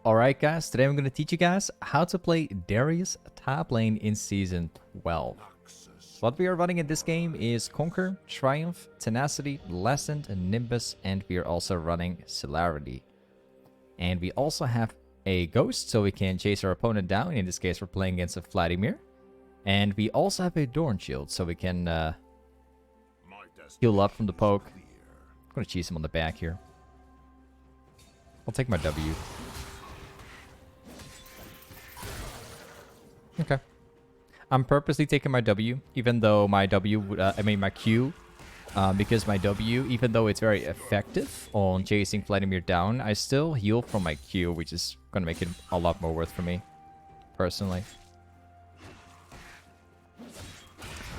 Alright guys, today I'm going to teach you guys how to play Darius Toplane in Season 12. What we are running in this game is Conquer, Triumph, Tenacity, Lessened, Nimbus, and we are also running Celerity. And we also have a Ghost, so we can chase our opponent down. In this case, we're playing against a Vladimir. And we also have a Dorn Shield, so we can heal up from the poke. I'm going to cheese him on the back here. I'll take my W. Okay. I'm purposely taking my W, even though my W, my Q, because my W, even though it's very effective on chasing Vladimir down, I still heal from my Q, which is going to make it a lot more worth for me, personally.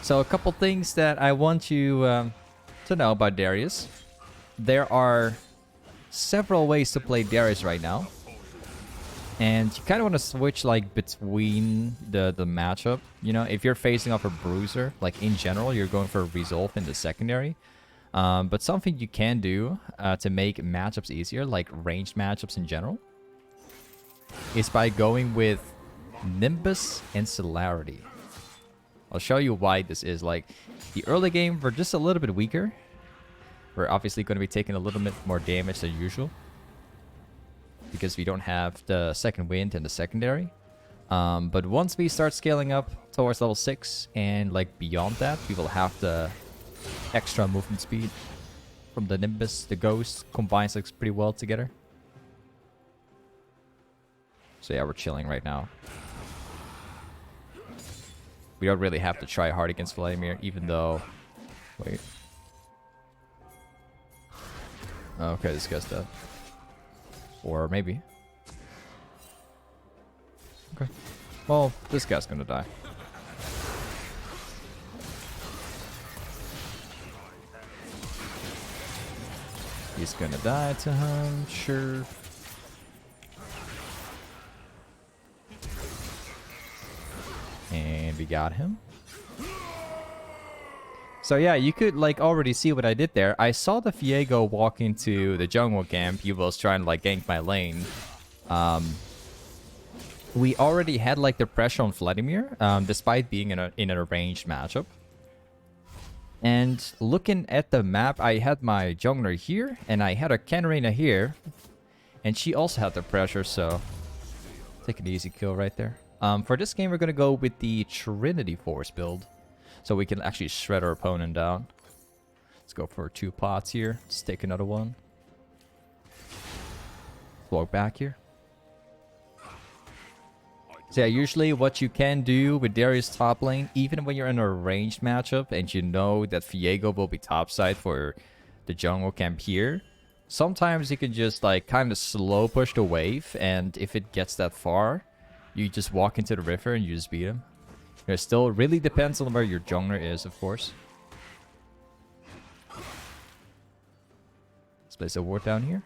So a couple things that I want you to know about Darius. There are several ways to play Darius right now. And you kind of want to switch like between the matchup. You know, if you're facing off a bruiser, like in general, you're going for a resolve in the secondary. But something you can do to make matchups easier, like ranged matchups in general, is by going with Nimbus and Celerity. I'll show you why this is. Like, the early game, we're just a little bit weaker. We're obviously going to be taking a little bit more damage than usual, because we don't have the second wind in the secondary. But once we start scaling up towards level 6 and like beyond that, we will have the extra movement speed from the Nimbus. The Ghost combines like pretty well together. So yeah, we're chilling right now. We don't really have to try hard against Vladimir, even though... Wait. Okay, this guy's dead. Or maybe. Okay. Well, this guy's gonna die. He's gonna die to him, sure. And we got him. So yeah, you could like already see what I did there. I saw the Viego walk into the jungle camp. He was trying to like gank my lane. We already had like the pressure on Vladimir, despite being in a ranged matchup. And looking at the map, I had my jungler here, and I had a Canarina here, and she also had the pressure. So take an easy kill right there. For this game, we're gonna go with the Trinity Force build, so we can actually shred our opponent down. Let's go for 2 pots here. Let's take another one. Walk back here. So yeah, usually what you can do with Darius top lane, even when you're in a ranged matchup and you know that Viego will be topside for the jungle camp here, sometimes you can just like kind of slow push the wave, and if it gets that far, you just walk into the river and you just beat him. It still really depends on where your jungler is, of course. Let's place a ward down here.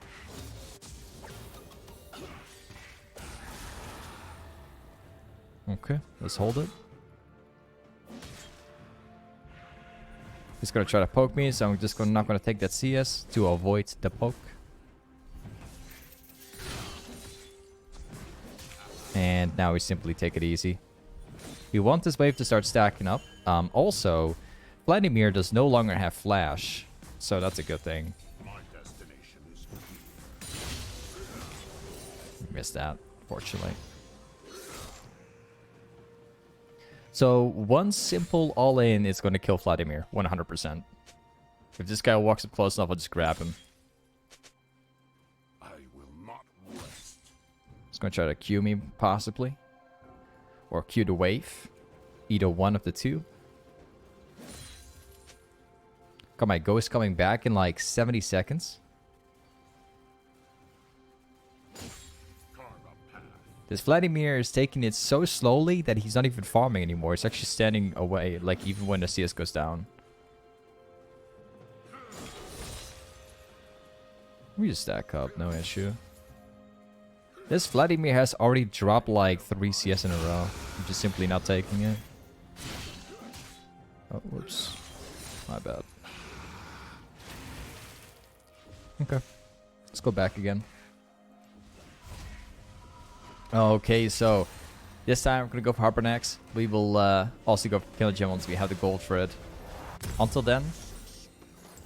Okay, let's hold it. He's gonna try to poke me, so I'm just not gonna take that CS to avoid the poke. And now we simply take it easy. We want this wave to start stacking up. Also, Vladimir does no longer have flash, so that's a good thing. Missed that, fortunately. So one simple all-in is going to kill Vladimir, 100%. If this guy walks up close enough, I'll just grab him. I will not rest. He's going to try to Q me, possibly. Or Q the wave. Either one of the two. Got my Ghost coming back in like 70 seconds. This Vladimir is taking it so slowly that he's not even farming anymore. He's actually standing away, like even when the CS goes down. We just stack up, no issue. This Vladimir has already dropped like 3 CS in a row. I'm just simply not taking it. Oh, whoops. My bad. Okay. Let's go back again. Okay, so this time I'm gonna go for Harper next. We will also go for Killer Gem once we have the gold for it. Until then,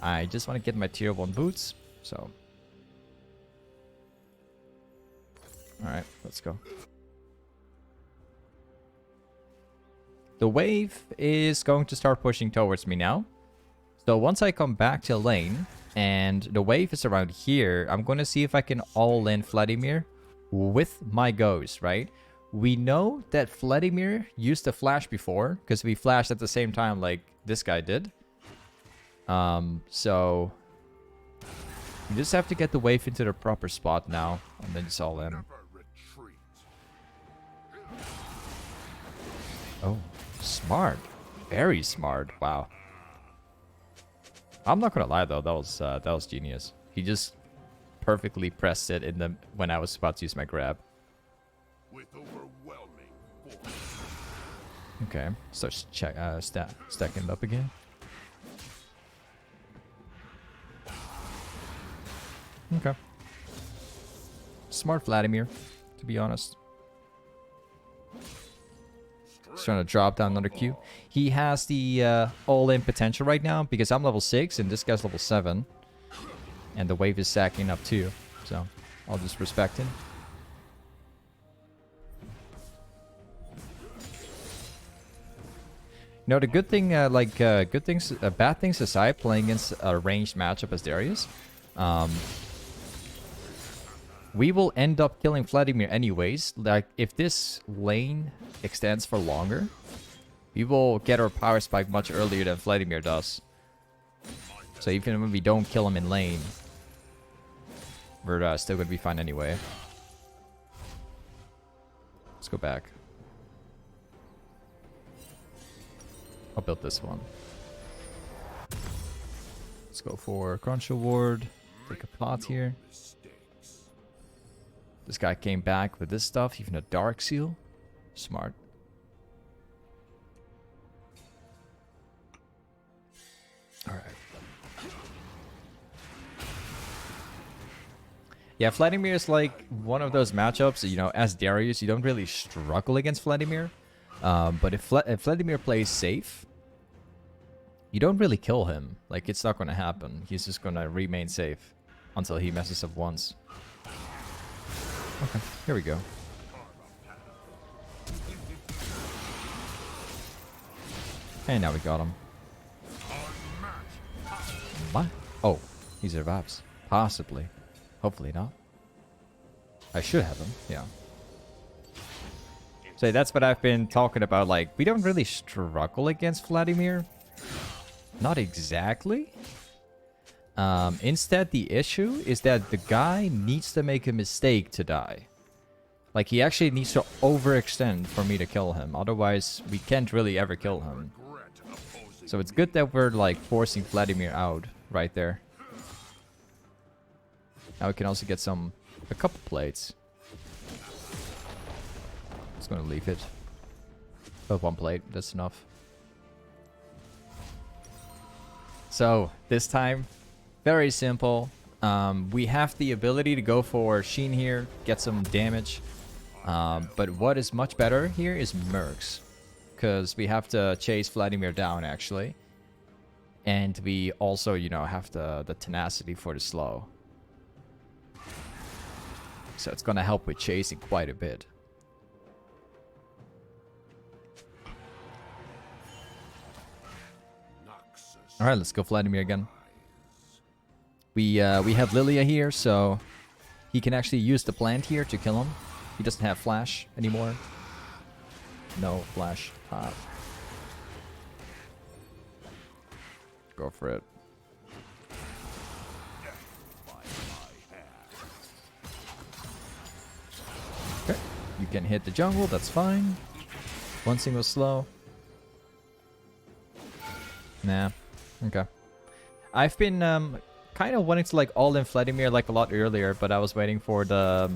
I just want to get my tier 1 boots. So, alright, let's go. The wave is going to start pushing towards me now. So once I come back to lane and the wave is around here, I'm going to see if I can all-in Vladimir with my ghost, right? We know that Vladimir used to flash before because we flashed at the same time like this guy did. So you just have to get the wave into the proper spot now and then it's all in. Oh, smart. Very smart. Wow. I'm not gonna lie though, that was genius. He just perfectly pressed it in the when I was about to use my grab. With overwhelming force. Okay, starts stacking it up again. Okay. Smart Vladimir, to be honest. He's trying to drop down another Q. He has the all-in potential right now because I'm level 6 and this guy's level 7. And the wave is sacking up too. So, I'll just respect him. You know, the good thing, bad things aside, playing against a ranged matchup as Darius, we will end up killing Vladimir anyways. Like, if this lane extends for longer, we will get our power spike much earlier than Vladimir does. So even when we don't kill him in lane, we're still going to be fine anyway. Let's go back. I'll build this one. Let's go for Crunch Award. Take a pot here. This guy came back with this stuff, even a Dark Seal. Smart. Alright. Yeah, Vladimir is like one of those matchups, you know, as Darius, you don't really struggle against Vladimir. But if Vladimir plays safe, you don't really kill him. Like, it's not going to happen. He's just going to remain safe until he messes up once. Okay, here we go. And now we got him. What? Oh, he survives. Possibly. Hopefully not. I should have him, yeah. So that's what I've been talking about. Like, we don't really struggle against Vladimir. Not exactly. Instead, the issue is that the guy needs to make a mistake to die. Like, he actually needs to overextend for me to kill him. Otherwise, we can't really ever kill him. So it's good that we're, like, forcing Vladimir out right there. Now we can also get a couple plates. Just gonna leave it. Oh, one plate, that's enough. So, this time, very simple. We have the ability to go for Sheen here, get some damage. But what is much better here is mercs. Because we have to chase Vladimir down, actually. And we also, you know, have the tenacity for the slow. So it's gonna help with chasing quite a bit. Alright, let's go Vladimir again. We have Lilia here, so he can actually use the plant here to kill him. He doesn't have flash anymore. No flash. Go for it. Okay, you can hit the jungle, that's fine. One single slow. Nah. Okay. I've been kind of wanting to like all in Vladimir like a lot earlier, but I was waiting for the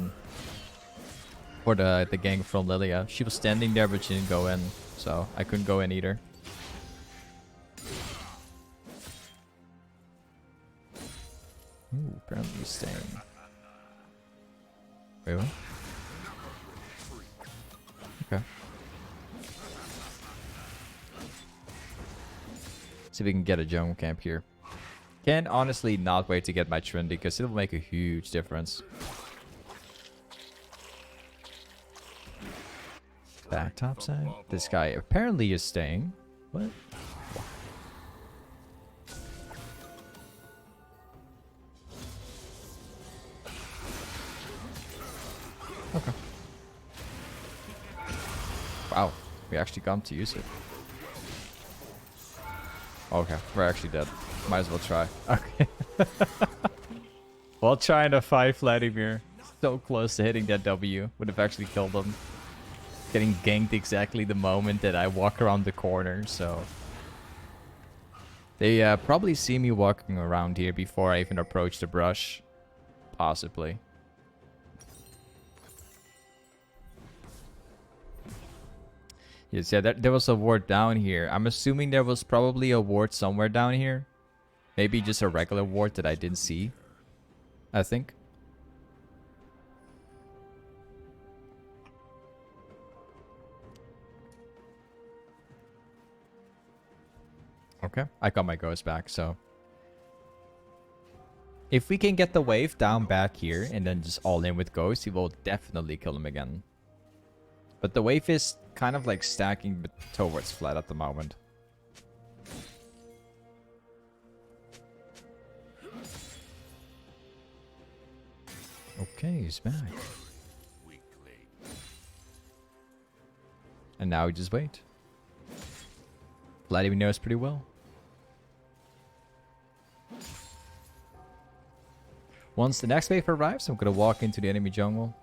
gang from Lilia. She was standing there, but she didn't go in, so I couldn't go in either. Ooh, apparently he's staying. Wait, what? Okay. See if we can get a jungle camp here. Can honestly not wait to get my trinity because it'll make a huge difference. Back top side. This guy apparently is staying. What? Okay. Wow. We actually got to use it. Okay. We're actually dead. Might as well try. Okay. While trying to fight Vladimir. So close to hitting that W. Would have actually killed him. Getting ganked exactly the moment that I walk around the corner, so... They probably see me walking around here before I even approach the brush. Possibly. Yes, yeah, there was a ward down here. I'm assuming there was probably a ward somewhere down here. Maybe just a regular ward that I didn't see. I think. Okay, I got my ghost back, so... If we can get the wave down back here and then just all in with ghost, he will definitely kill him again. But the wave is kind of like stacking towards flat at the moment. Okay, he's back. And now we just wait. Vladimir knows pretty well. Once the next wave arrives, I'm gonna walk into the enemy jungle.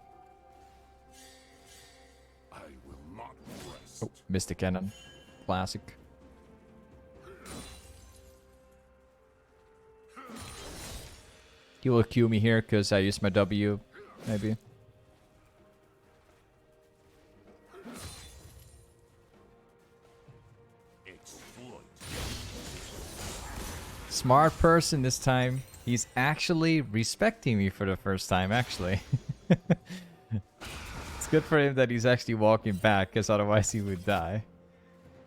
I will not rest. Oh, missed the cannon. Classic. He will Q me here because I used my W, maybe. Smart person this time. He's actually respecting me for the first time, actually. It's good for him that he's actually walking back, because otherwise he would die.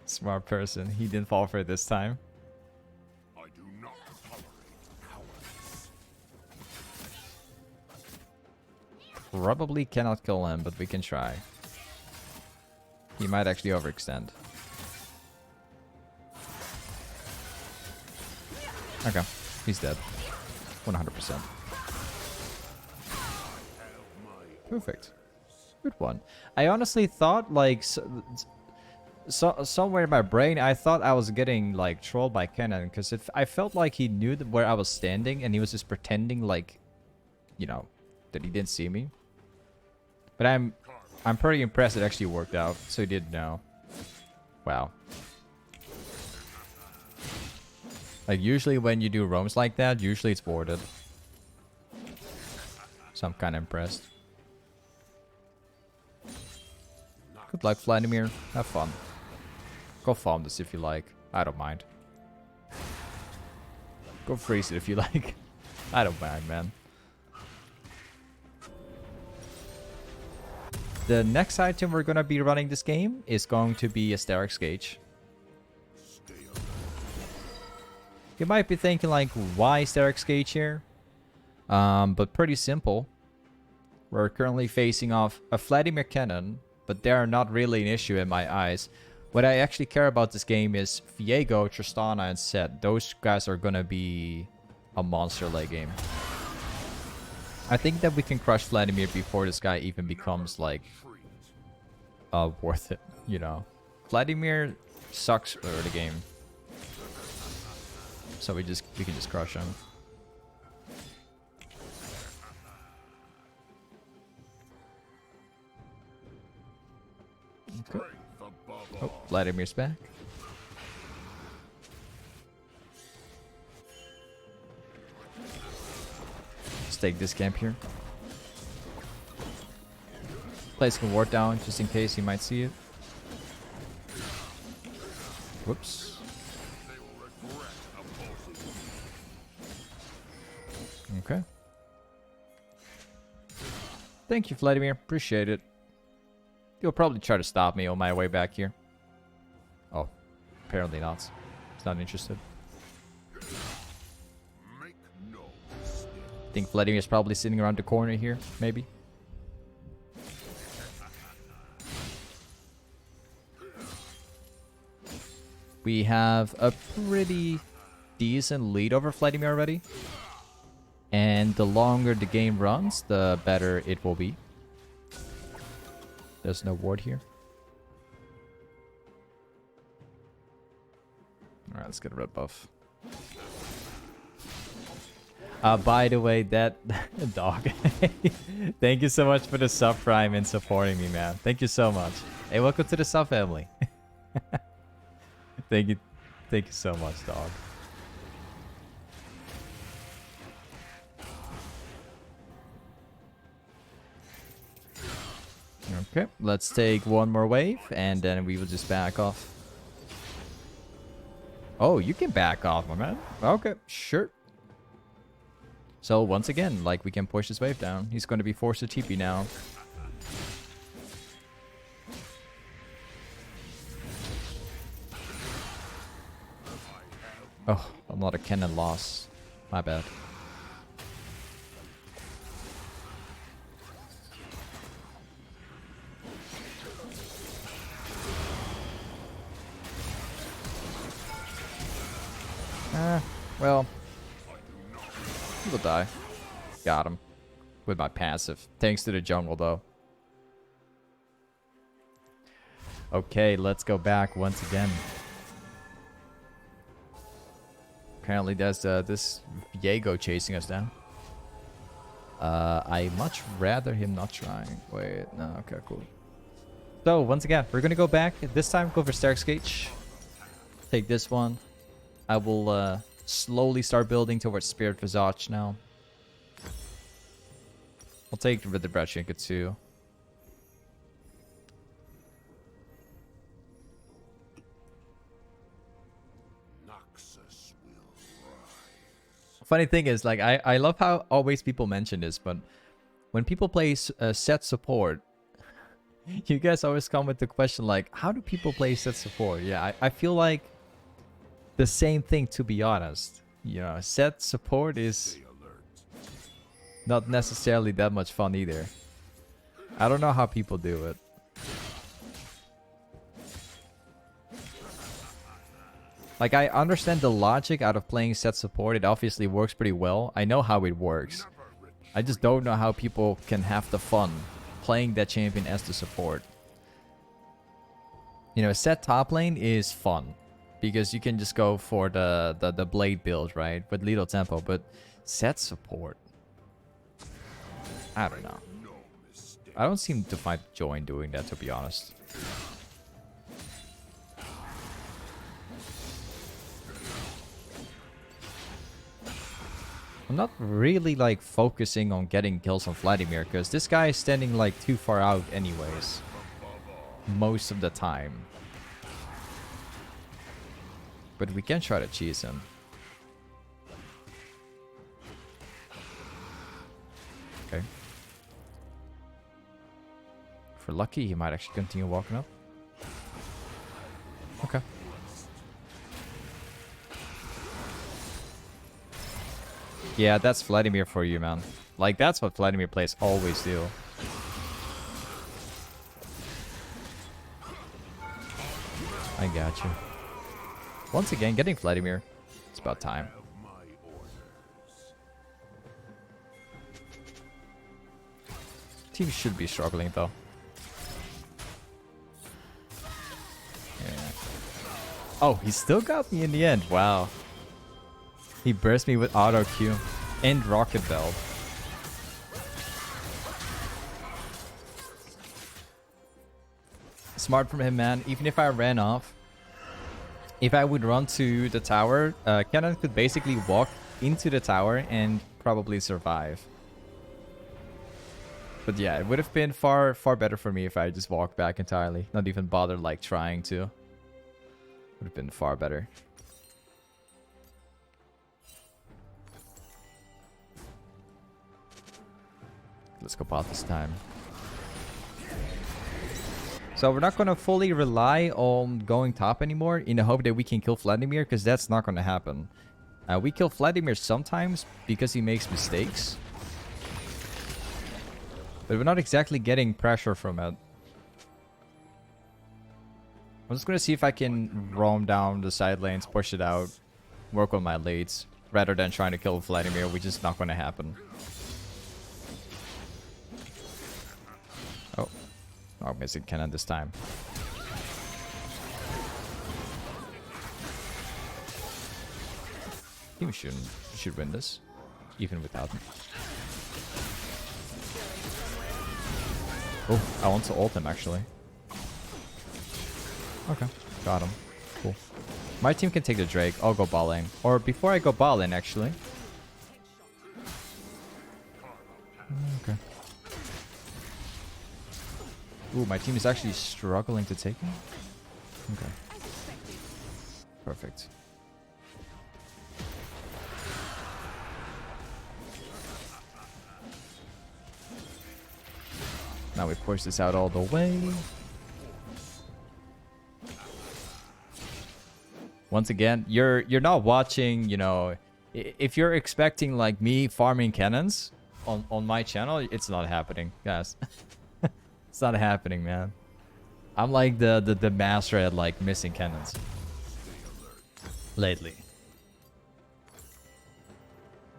Smart person. He didn't fall for it this time. I do not tolerate cowardice. Probably cannot kill him, but we can try. He might actually overextend. Okay, he's dead. 100%. Perfect. Good one. I honestly thought, like, somewhere in my brain, I thought I was getting, like, trolled by Kennen. Because I felt like he knew where I was standing, and he was just pretending, like, you know, that he didn't see me. But I'm pretty impressed it actually worked out. So he did know. Wow. Like, usually when you do roams like that, usually it's warded. So I'm kind of impressed. Good luck, Vladimir. Have fun. Go farm this if you like. I don't mind. Go freeze it if you like. I don't mind, man. The next item we're going to be running this game is going to be a steraks gage. You might be thinking, like, why steraks gage here? But pretty simple. We're currently facing off a Vladimir cannon, but they are not really an issue in my eyes. What I actually care about this game is Viego, Tristana, and Zed. Those guys are gonna be a monster late game. I think that we can crush Vladimir before this guy even becomes, like, worth it, you know. Vladimir sucks early game. So we can just crush him. Okay. Oh, Vladimir's back. Let's take this camp here. Place can ward down just in case he might see it. Whoops. Okay. Thank you, Vladimir. Appreciate it. He'll probably try to stop me on my way back here. Oh, apparently not. He's not interested. Make no mistake. I think Vladimir's probably sitting around the corner here, maybe. We have a pretty decent lead over Vladimir already. And the longer the game runs, the better it will be. There's no ward here. Alright, let's get a red buff. By the way, that dog. Thank you so much for the subprime and supporting me, man. Thank you so much. Hey, welcome to the sub family. Thank you so much, dog. Okay, let's take one more wave, and then we will just back off. Oh, you can back off, my man. Okay, sure. So, once again, like, we can push this wave down. He's going to be forced to TP now. Oh, another cannon loss. My bad. Well, he will die. Got him. With my passive. Thanks to the jungle, though. Okay, let's go back once again. Apparently there's this Viego chasing us down. I much rather him not trying. Wait, no, okay, cool. So, once again, we're gonna go back. This time, go for steraks gage. Take this one. I will slowly start building towards Spirit Visage now. I'll take the Brachinka too. Noxus will rise. Funny thing is, like, I love how always people mention this, but when people play set support, you guys always come with the question like, how do people play set support? Yeah, I feel like the same thing, to be honest. You know, set support is Stay alert. not necessarily that much fun either. I don't know how people do it. Like, I understand the logic out of playing set support. It obviously works pretty well. I know how it works. I just don't know how people can have the fun playing that champion as the support. You know, set top lane is fun, because you can just go for the blade build, right? With little tempo, but set support, I don't know. No mistake. I don't seem to find joy in doing that, to be honest. I'm not really like focusing on getting kills on Vladimir, because this guy is standing like too far out anyways. Most of the time. But we can try to cheese him. Okay. If we're lucky, he might actually continue walking up. Okay. Yeah, that's Vladimir for you, man. Like, that's what Vladimir plays always do. I got you. Once again, getting Vladimir. It's about time. Have my orders. Team should be struggling, though. Yeah. Oh, he still got me in the end. Wow. He burst me with auto Q and rocket belt. Smart from him, man. Even if I ran off, if I would run to the tower, Cannon could basically walk into the tower and probably survive. But yeah, it would have been far better for me if I just walked back entirely. Not even bother like trying to. Would have been far better. Let's go pot this time. So we're not going to fully rely on going top anymore in the hope that we can kill Vladimir, because that's not going to happen. We kill Vladimir sometimes because he makes mistakes. But we're not exactly getting pressure from it. I'm just going to see if I can roam down the side lanes, push it out, work on my leads, rather than trying to kill Vladimir, which is not going to happen. Oh. Oh, missing cannon this time. I think we should win this, even without him. Oh, I want to ult him actually. Okay, got him. Cool. My team can take the Drake. I'll go bot lane. Or before I go bot lane, actually. Okay. Ooh, my team is actually struggling to take him. Okay. Perfect. Now we push this out all the way. Once again, you're not watching, you know, if you're expecting like me farming cannons on my channel, it's not happening, guys. It's not happening, man. I'm like the master at like missing cannons lately.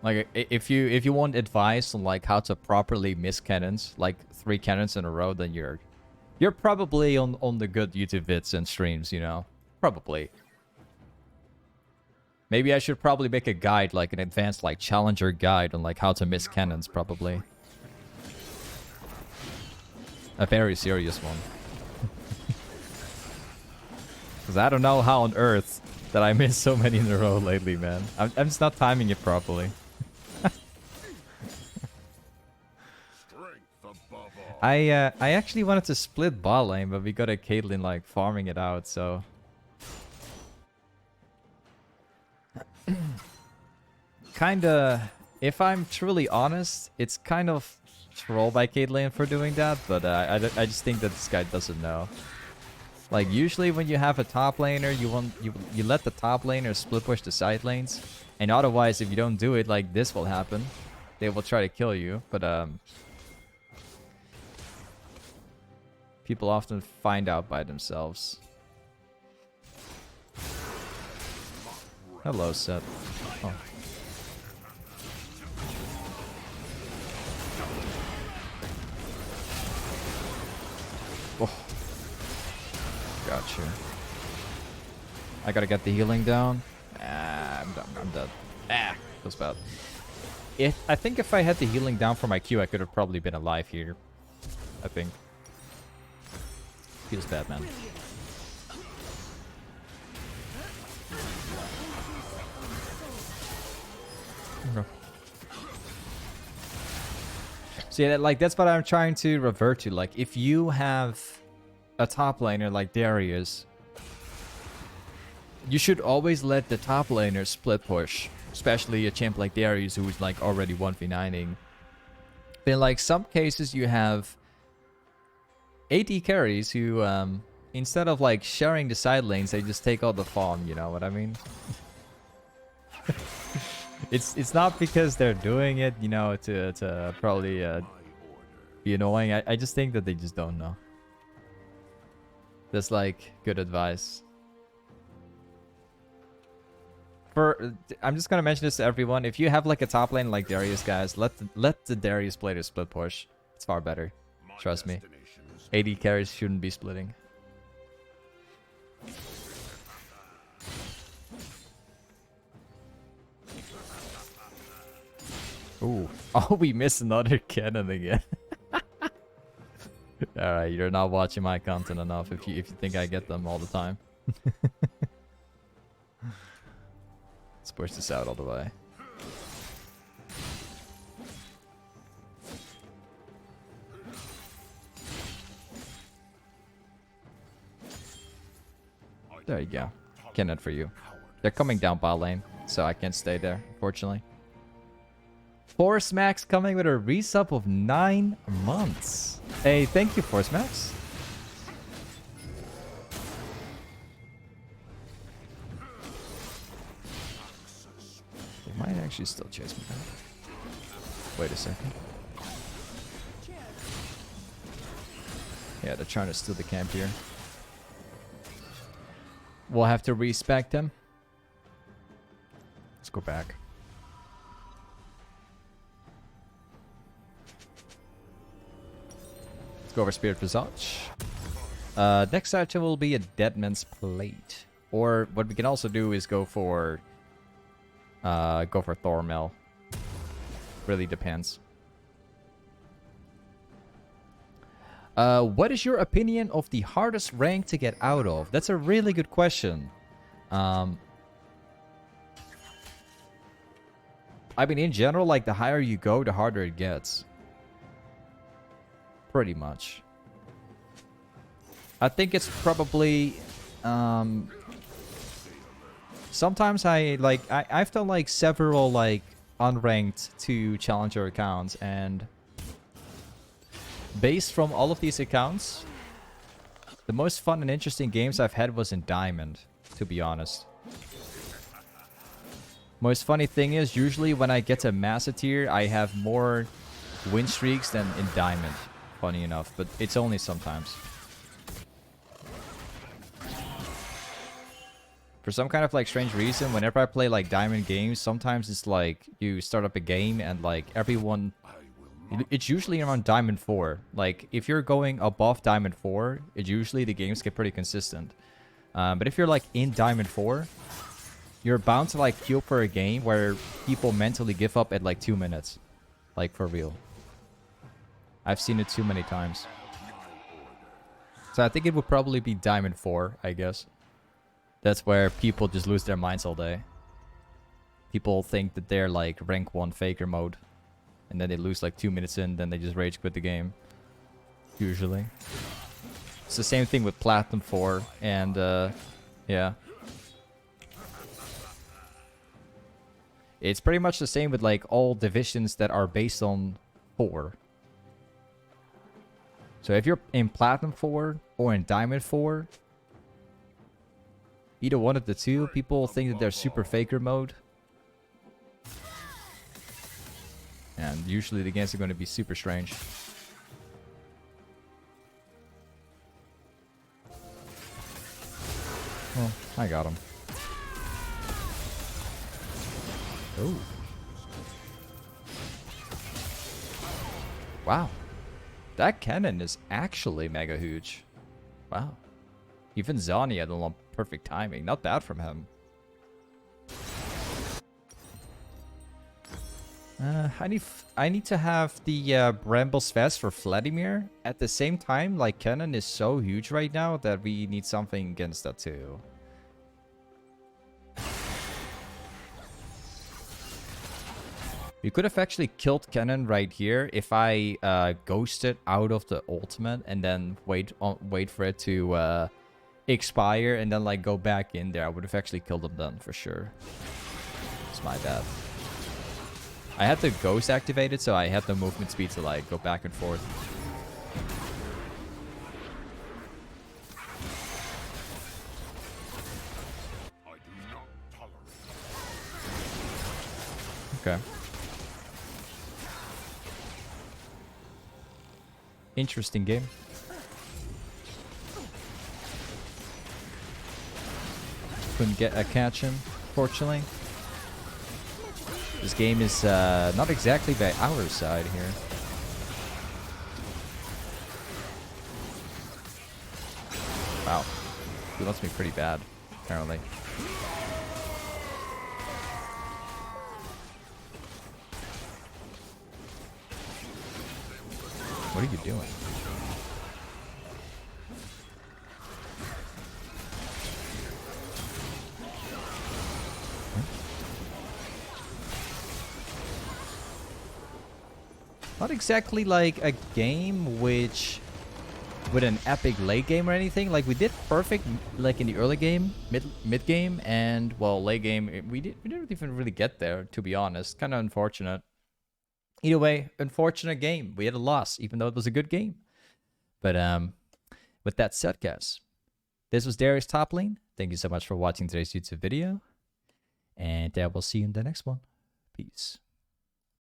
Like if you want advice on like how to properly miss cannons, like 3 cannons in a row, then you're probably on the good YouTube vids and streams, you know. Probably. Maybe I should probably make a guide, like an advanced like challenger guide on like how to miss cannons, probably. A very serious one. Because I don't know how on earth that I missed so many in a row lately, man. I'm just not timing it properly. I actually wanted to split bot lane, but we got a Caitlyn like farming it out, so... Kinda, if I'm truly honest, it's kind of troll by Caitlyn for doing that, but I just think that this guy doesn't know. Like usually when you have a top laner, you let the top laner split push the side lanes, and otherwise if you don't do it, like this will happen. They will try to kill you, but people often find out by themselves. Hello, Seth. Oh. Oh. Gotcha. I gotta get the healing down. Ah, I'm done. I'm dead. Ah, feels bad. I think if I had the healing down for my Q, I could have probably been alive here. I think. Feels bad, man. Okay. So yeah, like that's what I'm trying to revert to. Like if you have a top laner like Darius, you should always let the top laner split push, especially a champ like Darius who is like already 1v9ing. But in like some cases you have AD carries who instead of like sharing the side lanes, they just take all the farm, you know what I mean? It's not because they're doing it, you know, to probably be annoying. I just think that they just don't know. That's like good advice. I'm just gonna mention this to everyone. If you have like a top lane like Darius, guys, let the Darius players split push. It's far better. Trust me. AD carries shouldn't be splitting. Ooh. Oh, we missed another cannon again. Alright, you're not watching my content enough if you think I get them all the time. Let's push this out all the way. There you go. Cannon for you. They're coming down bot lane, so I can't stay there, unfortunately. Force Max coming with a resub of 9 months. Hey, thank you, Force Max. actually still chase me down. Wait a second. Yeah, they're trying to steal the camp here. We'll have to respect them. Let's go back. Let's go over Spirit Visage. Next item will be a Dead Man's Plate. Or what we can also do is go for thornmail. Really depends. What is your opinion of the hardest rank to get out of? That's a really good question. I mean, in general, like, the higher you go, the harder it gets. Pretty much. I think it's probably... sometimes I've done, like, several, like, unranked to challenger accounts, and... based from all of these accounts, the most fun and interesting games I've had was in Diamond, to be honest. Most funny thing is, usually when I get to Master Tier, I have more win streaks than in Diamond, funny enough, but it's only sometimes. For some kind of like strange reason, whenever I play like Diamond games, sometimes it's like you start up a game and like everyone... it's usually around Diamond 4. Like, if you're going above Diamond 4, usually the games get pretty consistent. But if you're like in Diamond 4, you're bound to like queue for a game where people mentally give up at like 2 minutes. Like, for real. I've seen it too many times. So I think it would probably be Diamond 4, I guess. That's where people just lose their minds all day. People think that they're like rank 1 faker mode. And then they lose like 2 minutes in, then they just rage quit the game. Usually. It's the same thing with Platinum 4 and yeah. It's pretty much the same with like all divisions that are based on 4. So if you're in Platinum 4 or in Diamond 4, either one of the two, people think that they're super faker mode. And usually the games are going to be super strange. Well, I got him. Oh. Wow. That cannon is actually mega huge. Wow. Even Zani had a perfect timing. Not bad from him. I need to have the Brambles Vest for Vladimir. At the same time, like, cannon is so huge right now that we need something against that too. We could have actually killed cannon right here if I ghosted out of the ultimate and then wait for it to expire and then like go back in there. I would have actually killed him then for sure. It's my bad. I had the ghost activated, so I had the movement speed to like go back and forth. I do not tolerate. Okay. Interesting game. Couldn't get a catch him, fortunately. This game is not exactly by our side here. Wow. He wants me pretty bad, apparently. What are you doing? Not exactly like a game with an epic late game or anything. Like, we did perfect like in the early game, mid game, and well, late game we didn't even really get there, to be honest. Kind of unfortunate. Either way, unfortunate game. We had a loss, even though it was a good game. But with that said, guys, this was Darius Toplane. Thank you so much for watching today's YouTube video, and we'll see you in the next one. Peace.